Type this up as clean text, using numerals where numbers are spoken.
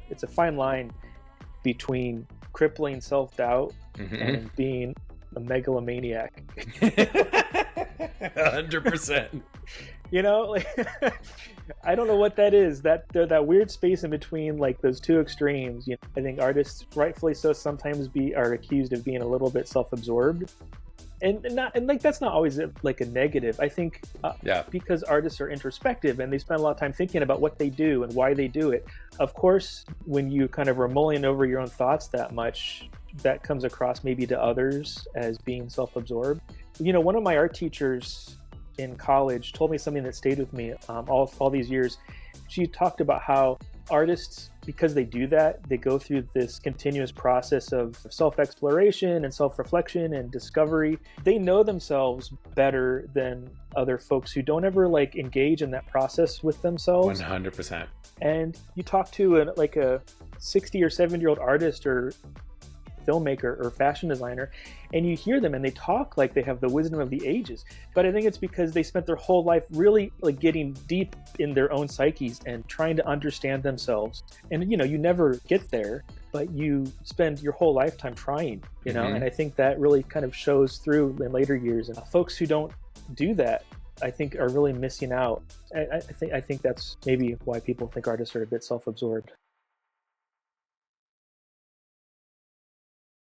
it's a fine line between crippling self-doubt and being a megalomaniac. 100%. You know, like, I don't know what that is. That weird space in between, like those two extremes. You know, I think artists, rightfully so, sometimes are accused of being a little bit self-absorbed, and like that's not always like a negative. I think because artists are introspective and they spend a lot of time thinking about what they do and why they do it. Of course, when you kind of are mulling over your own thoughts that much, that comes across maybe to others as being self-absorbed. You know, one of my art teachers in college told me something that stayed with me all these years. She talked about how artists, because they do that, they go through this continuous process of self-exploration and self-reflection and discovery. They know themselves better than other folks who don't ever like engage in that process with themselves. 100%. And you talk to a 60 or 70-year-old artist or filmmaker or fashion designer, and you hear them and they talk like they have the wisdom of the ages, but I think it's because they spent their whole life really like getting deep in their own psyches and trying to understand themselves. And you know, you never get there, but you spend your whole lifetime trying, you know. And I think that really kind of shows through in later years, and folks who don't do that, I think, are really missing out. I think that's maybe why people think artists are a bit self-absorbed.